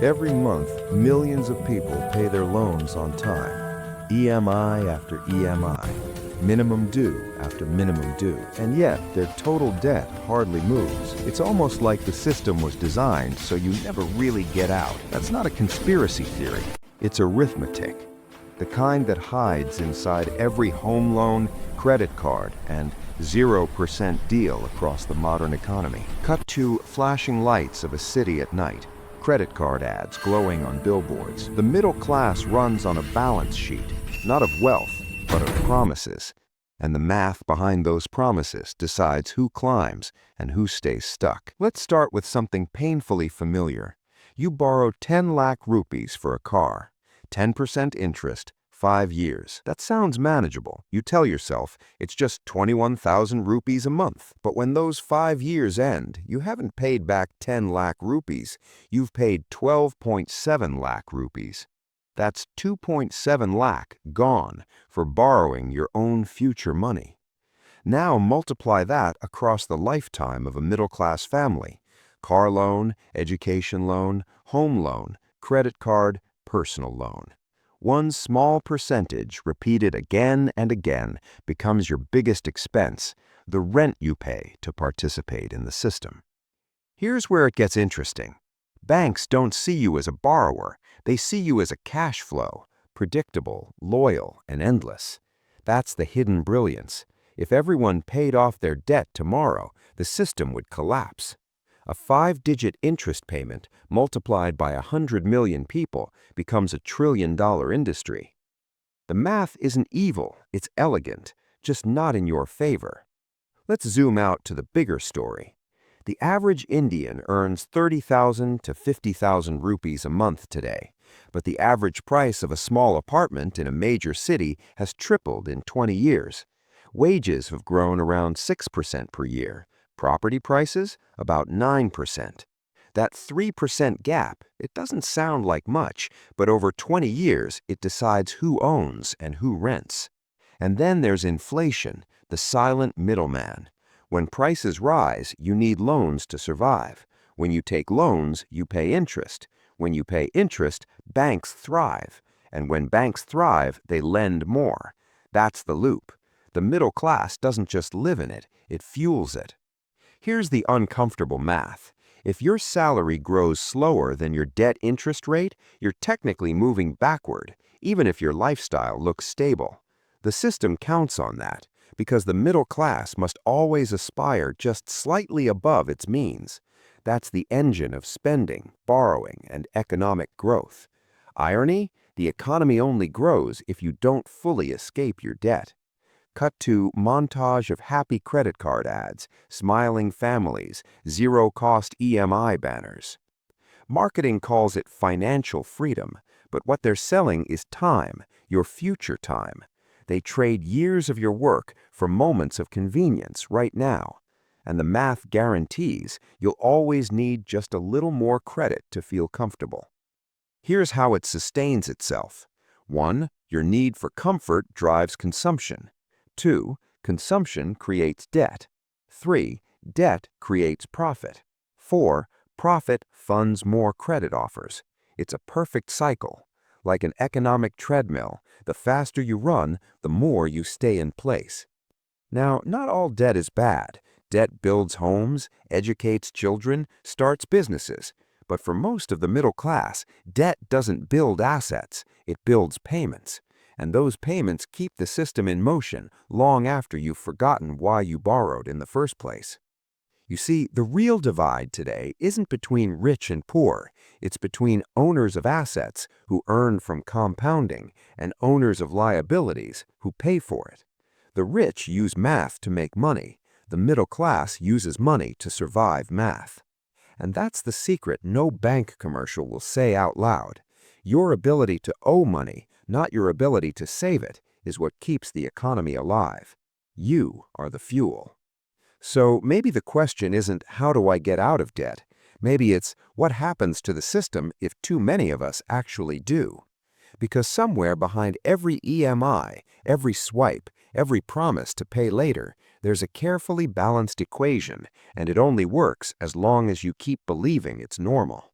Every month, millions of people pay their loans on time. EMI after EMI, minimum due after minimum due, and yet their total debt hardly moves. It's almost like the system was designed so you never really get out. That's not a conspiracy theory, it's arithmetic. The kind that hides inside every home loan, credit card, and 0% deal across the modern economy. Cut to flashing lights of a city at night. Credit card ads glowing on billboards. The middle class runs on a balance sheet, not of wealth, but of promises. And the math behind those promises decides who climbs and who stays stuck. Let's start with something painfully familiar. You borrow 10 lakh rupees for a car, 10% interest, 5 years. That sounds manageable. You tell yourself it's just 21,000 rupees a month. But when those 5 years end, you haven't paid back 10 lakh rupees. You've paid 12.7 lakh rupees. That's 2.7 lakh gone for borrowing your own future money. Now multiply that across the lifetime of a middle-class family. Car loan, education loan, home loan, credit card, personal loan. One small percentage, repeated again and again, becomes your biggest expense, the rent you pay to participate in the system. Here's where it gets interesting. Banks don't see you as a borrower, they see you as a cash flow, predictable, loyal, and endless. That's the hidden brilliance. If everyone paid off their debt tomorrow, the system would collapse. A 5-digit interest payment multiplied by 100 million people becomes a $1 trillion industry. The math isn't evil, it's elegant, just not in your favor. Let's zoom out to the bigger story. The average Indian earns 30,000 to 50,000 rupees a month today, but the average price of a small apartment in a major city has tripled in 20 years. Wages have grown around 6% per year. Property prices, about 9%. That 3% gap, it doesn't sound like much, but over 20 years, it decides who owns and who rents. And then there's inflation, the silent middleman. When prices rise, you need loans to survive. When you take loans, you pay interest. When you pay interest, banks thrive. And when banks thrive, they lend more. That's the loop. The middle class doesn't just live in it, it fuels it. Here's the uncomfortable math. If your salary grows slower than your debt interest rate, you're technically moving backward, even if your lifestyle looks stable. The system counts on that, because the middle class must always aspire just slightly above its means. That's the engine of spending, borrowing, and economic growth. Irony? The economy only grows if you don't fully escape your debt. Cut to montage of happy credit card ads, smiling families, zero-cost EMI banners. Marketing calls it financial freedom, but what they're selling is time, your future time. They trade years of your work for moments of convenience right now. And the math guarantees you'll always need just a little more credit to feel comfortable. Here's how it sustains itself. 1. Your need for comfort drives consumption. 2. Consumption creates debt. 3. Debt creates profit. 4. Profit funds more credit offers. It's a perfect cycle. Like an economic treadmill, the faster you run, the more you stay in place. Now, not all debt is bad. Debt builds homes, educates children, starts businesses. But for most of the middle class, debt doesn't build assets, it builds payments. And those payments keep the system in motion long after you've forgotten why you borrowed in the first place. You see, the real divide today isn't between rich and poor. It's between owners of assets who earn from compounding and owners of liabilities who pay for it. The rich use math to make money. The middle class uses money to survive math. And that's the secret no bank commercial will say out loud. Your ability to owe money, not your ability to save it, is what keeps the economy alive. You are the fuel. So maybe the question isn't how do I get out of debt? Maybe it's what happens to the system if too many of us actually do? Because somewhere behind every EMI, every swipe, every promise to pay later, there's a carefully balanced equation, and it only works as long as you keep believing it's normal.